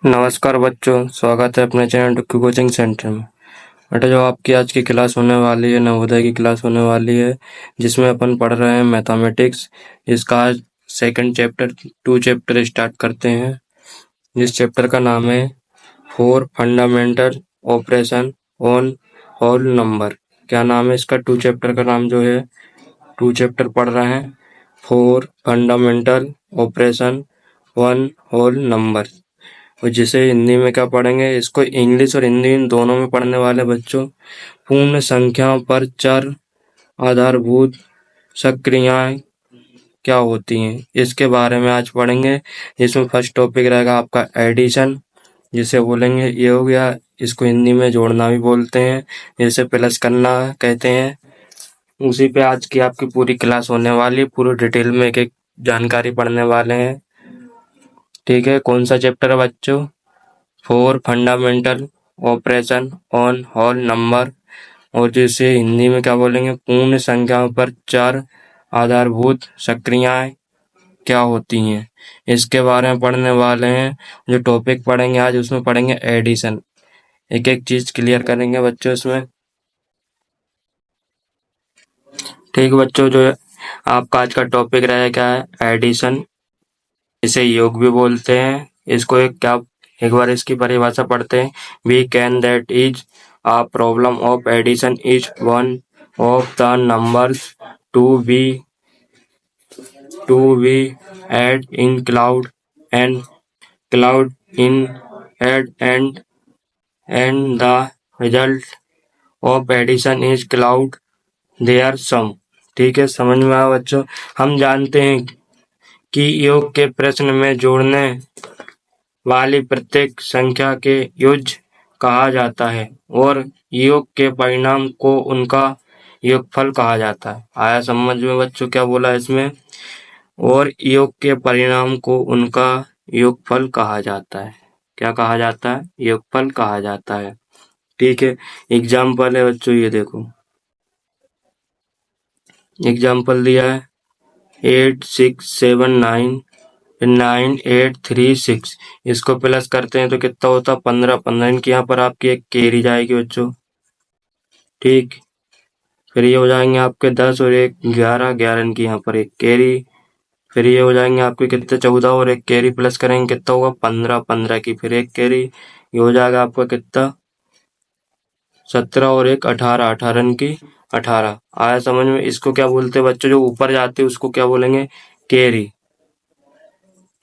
नमस्कार बच्चों, स्वागत है अपने चैनल डुक्कू कोचिंग सेंटर में। बेटा जो आपकी आज की क्लास होने वाली है, नवोदय की क्लास होने वाली है, जिसमें अपन पढ़ रहे हैं मैथमेटिक्स। इसका आज सेकंड चैप्टर 2 चैप्टर स्टार्ट करते हैं। जिस चैप्टर का नाम है 4 fundamental operation on whole number. क्या नाम है इसका? 2 चैप्टर का नाम जो है 2 चैप्टर पढ़ रहे हैं 4 fundamental operation on whole number. और जिसे हिंदी में क्या पढ़ेंगे, इसको इंग्लिश और हिंदी इन दोनों में पढ़ने वाले बच्चों पूर्ण संख्याओं पर चर आधारभूत सक्रियाएं क्या होती हैं, इसके बारे में आज पढ़ेंगे। इसमें फर्स्ट टॉपिक रहेगा आपका एडिशन, जिसे बोलेंगे ये हो गया। इसको हिंदी में जोड़ना भी बोलते हैं, जैसे प्लस करना कहते हैं। उसी पे आज की आपकी पूरी क्लास होने वाली है। पूरी डिटेल में एक एक जानकारी पढ़ने वाले हैं। ठीक है, कौन सा चैप्टर है बच्चों? 4 fundamental operation on whole number, और जिसे हिंदी में क्या बोलेंगे, पूर्ण संख्याओं पर चर आधारभूत सक्रियाएं क्या होती हैं, इसके बारे में पढ़ने वाले हैं। जो टॉपिक पढ़ेंगे आज उसमें पढ़ेंगे एडिशन। एक एक चीज क्लियर करेंगे बच्चों इसमें। ठीक है बच्चों, जो आपका आज का टॉपिक रहेगा क्या है? एडिशन। इसे योग भी बोलते हैं। इसको एक बार इसकी परिभाषा पढ़ते हैं। We can that is a problem of addition is one of the numbers to be add in cloud in add and the result of addition is cloud their sum। ठीक है, समझ में आया बच्चों? हम जानते हैं कि योग के प्रश्न में जोड़ने वाली प्रत्येक संख्या के युज कहा जाता है और योग के परिणाम को उनका योगफल कहा जाता है। आया समझ में बच्चों क्या बोला इसमें? और योग के परिणाम को उनका योगफल कहा जाता है। क्या कहा जाता है? योगफल कहा जाता है। ठीक है, एग्जाम्पल है बच्चों, ये देखो एग्जाम्पल दिया है 86799836। इसको प्लस करते हैं तो कितना होता है? 15। 15 इनकी यहाँ पर आपकी एक कैरी जाएगी बच्चों। ठीक, फिर ये हो जाएंगे आपके 10 और एक 11। 11 इनकी यहाँ पर एक कैरी। फिर ये हो जाएंगे आपके कितने? 14 और एक कैरी प्लस करेंगे कितना होगा? 15। 15 की फिर एक कैरी। ये हो जाएगा आपका कितना? 17 और एक 18। 18 इनकी 18। आया समझ में? इसको क्या बोलते हैं बच्चों? जो ऊपर जाते हैं उसको क्या बोलेंगे? कैरी।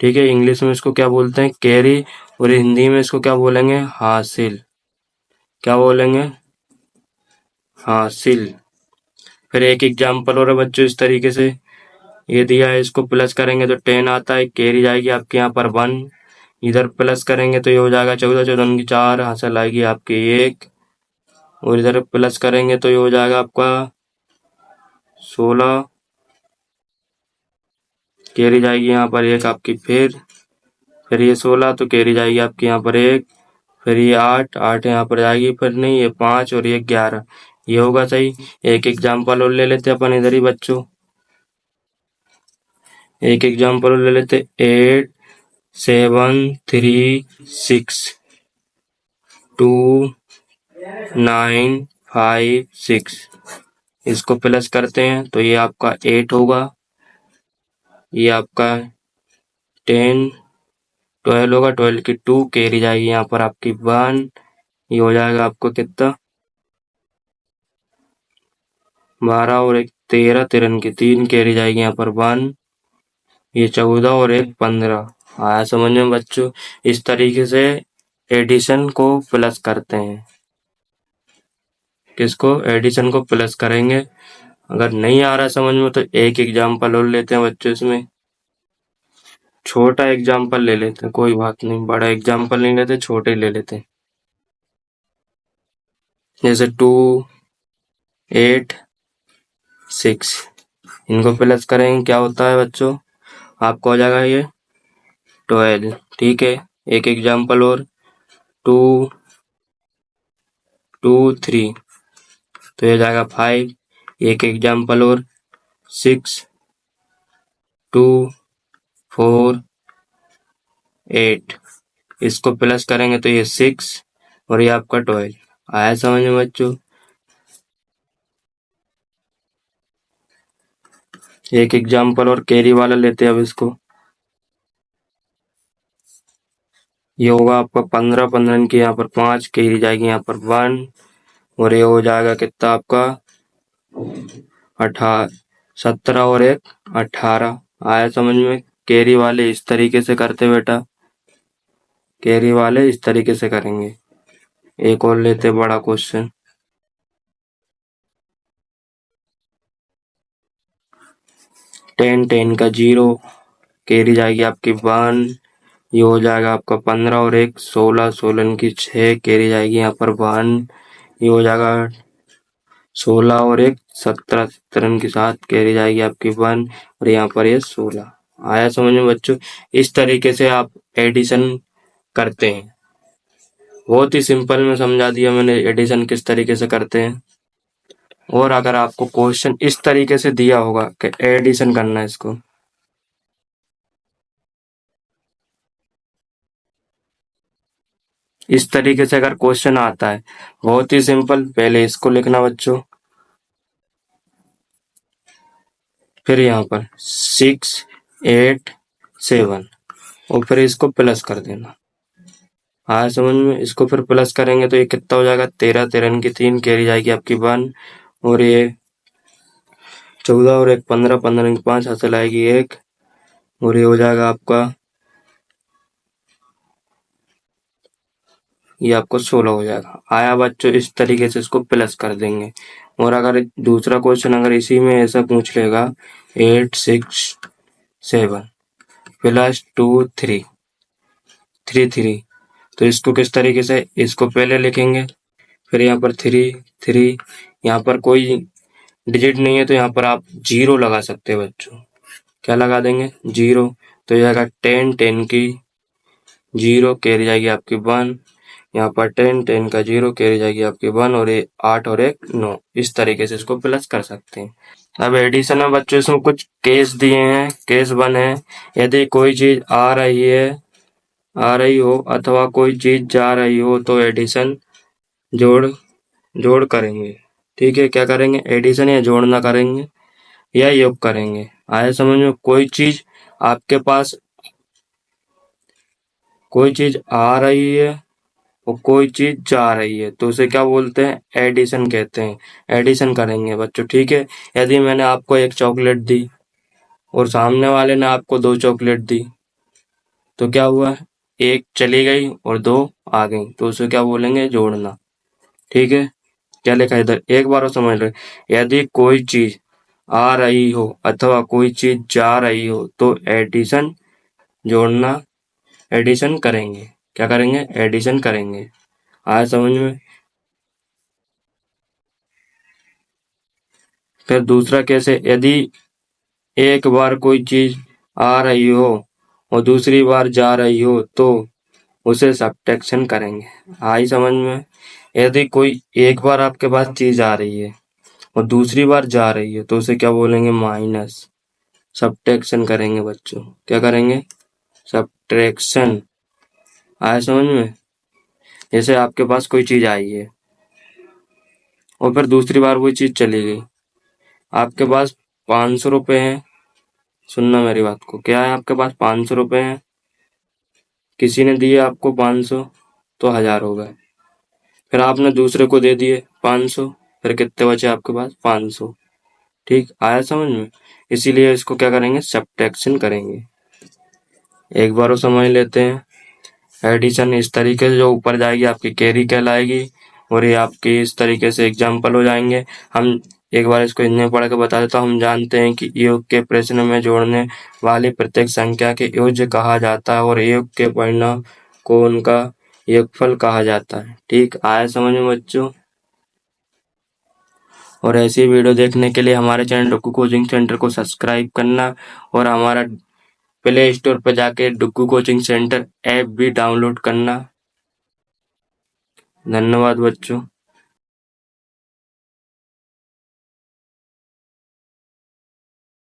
ठीक है, इंग्लिश में इसको क्या बोलते हैं? कैरी। और हिंदी में इसको क्या बोलेंगे? हासिल। क्या बोलेंगे? हासिल। फिर एक एग्जाम्पल और है बच्चों इस तरीके से, ये दिया है, इसको प्लस करेंगे तो 10 आता है, कैरी जाएगी आपके यहाँ पर 1। इधर प्लस करेंगे तो ये हो जाएगा 14। 14 की 4, हासिल आएगी आपकी 1। और इधर प्लस करेंगे तो ये हो जाएगा आपका 16। कैरी जाएगी यहाँ पर 1 आपकी। फिर ये 16 तो कैरी जाएगी आपकी यहाँ पर 1। फिर ये 8। 8 यहाँ पर जाएगी, फिर नहीं, ये 5 और ये 11। ये होगा सही। एक एग्जाम्पल और ले लेते अपन इधर ही बच्चों। एक एग्जाम्पल और ले लेते 87362956। इसको प्लस करते हैं तो ये आपका 8 होगा। ये आपका 10 12 होगा। 12 की 2 कैरी जाएगी यहाँ पर आपकी 1। ये हो जाएगा आपको कितना? 12 और एक 13। 13 की 3 कैरी जाएगी यहाँ पर 1। ये 14 और एक 15। आया समझ में बच्चों? इस तरीके से एडिशन को प्लस करते हैं। किसको? एडिशन को प्लस करेंगे। अगर नहीं आ रहा समझ में तो एक एग्जाम्पल और लेते हैं बच्चों इसमें। छोटा एग्जाम्पल ले लेते हैं, कोई बात नहीं, बड़ा एग्जाम्पल नहीं लेते, छोटे ले लेते हैं। जैसे 2 8 6, इनको प्लस करेंगे क्या होता है बच्चों? आपको हो जाएगा ये 12। ठीक है, एक एग्जाम्पल और 2 2 3, तो ये जाएगा 5। एक एग्जाम्पल और 6 2 4 8। इसको प्लस करेंगे तो ये 6 और ये आपका 12। आया समझ में बच्चों? एक एग्जाम्पल और कैरी वाला लेते हैं अब इसको। ये होगा आपका 15, 15 की यहाँ पर 5 कैरी जाएगी यहाँ पर 1 और ये हो जाएगा कितना आपका 18, 17 और एक 18। आया समझ में? कैरी वाले इस तरीके से करते बेटा, कैरी वाले इस तरीके से करेंगे। एक और लेते बड़ा क्वेश्चन। 10, 10 का 0 कैरी जाएगी आपकी 1। ये हो जाएगा आपका 15 और एक 16, 16 की 6 कैरी जाएगी यहाँ पर 1। ये हो जाएगा 16 और एक 17, 17 की 7 कैरी जाएगी आपकी 1 और यहाँ पर ये 16। आया समझ में बच्चों? इस तरीके से आप एडिशन करते हैं। बहुत ही सिंपल में समझा दिया मैंने एडिशन किस तरीके से करते हैं। और अगर आपको क्वेश्चन इस तरीके से दिया होगा कि एडिशन करना है इसको, इस तरीके से अगर क्वेश्चन आता है, बहुत ही सिंपल, पहले इसको लिखना बच्चों, फिर यहाँ पर 6, 8, 7 और फिर इसको प्लस कर देना। हाँ समझ में? इसको फिर प्लस करेंगे तो ये कितना हो जाएगा 13, 13 की 3 कैरी जाएगी आपकी 1 और ये 14 और एक 15, 15 की 5 हासिल आएगी 1 और ये हो जाएगा आपका, ये आपको 16 हो जाएगा। आया बच्चों? इस तरीके से इसको प्लस कर देंगे। और अगर दूसरा क्वेश्चन अगर इसी में ऐसा पूछ लेगा 8, 6, 7 प्लस 2, 3, 3, 3, तो इसको किस तरीके से, इसको पहले लिखेंगे, फिर यहाँ पर 3, 3, यहाँ पर कोई डिजिट नहीं है तो यहाँ पर आप 0 लगा सकते हैं बच्चों। क्या लगा देंगे? 0। तो ये आएगा 10, 10 की 0 कैरी जाएगी आपकी 1। यहाँ पर 10, 10 का 0 कैरी जाएगी आपकी 1 और ये 8 और एक 9। इस तरीके से इसको प्लस कर सकते हैं। अब एडिशन में बच्चों इसमें कुछ केस दिए हैं। केस 1 है, यदि कोई चीज आ रही हो अथवा कोई चीज जा रही हो तो एडिशन जोड़ जोड़ करेंगे। ठीक है, क्या करेंगे? एडिशन या जोड़ना करेंगे या योग करेंगे। आया समझ में? कोई चीज आ रही है और कोई चीज जा रही है तो उसे क्या बोलते हैं? एडिशन कहते हैं। एडिशन करेंगे बच्चों। ठीक है, यदि मैंने आपको एक चॉकलेट दी और सामने वाले ने आपको 2 चॉकलेट दी तो क्या हुआ? एक चली गई और 2 आ गई तो उसे क्या बोलेंगे? जोड़ना। ठीक है, क्या लिखा है इधर एक बार और समझ लो। यदि कोई चीज आ रही हो अथवा कोई चीज जा रही हो तो एडिशन जोड़ना एडिशन करेंगे। क्या करेंगे? एडिशन करेंगे। आया समझ में? फिर दूसरा कैसे, यदि एक बार कोई चीज आ रही हो और दूसरी बार जा रही हो तो उसे सब्ट्रैक्शन करेंगे। आई समझ में? यदि कोई एक बार आपके पास चीज आ रही है और दूसरी बार जा रही है तो उसे क्या बोलेंगे? माइनस। सब्ट्रैक्शन करेंगे बच्चों। क्या करेंगे? सब्ट्रैक्शन। आया समझ में? जैसे आपके पास कोई चीज आई है और फिर दूसरी बार वही चीज चली गई। आपके पास 500 रुपए हैं। सुनना मेरी बात को, क्या है आपके पास? 500 रुपए हैं। किसी ने दिए आपको 500 तो 1000 हो गए। फिर आपने दूसरे को दे दिए 500, फिर कितने बचे आपके पास? 500। ठीक, आया समझ में? इसीलिए इसको क्या करेंगे? सब्ट्रैक्शन करेंगे। एक बार और समझ लेते हैं। एडिशन इस तरीके से जो ऊपर जाएगी आपकी कैरी कहलाएगी और ये आपकी इस तरीके से एग्जाम्पल हो जाएंगे। हम एक बार इसको इन्हें पढ़ के बता देता हूँ। हम जानते हैं कि योग के प्रश्न में जोड़ने वाली प्रत्येक संख्या के योज्य कहा जाता है और योग के परिणाम को उनका योगफल कहा जाता है। ठीक, आया समझ में बच्चों? और ऐसी वीडियो देखने के लिए हमारे चैनल डुग्गू कोचिंग सेंटर को सब्सक्राइब करना और हमारा प्ले स्टोर पर जाके डुग्गू कोचिंग सेंटर ऐप भी डाउनलोड करना। धन्यवाद बच्चों।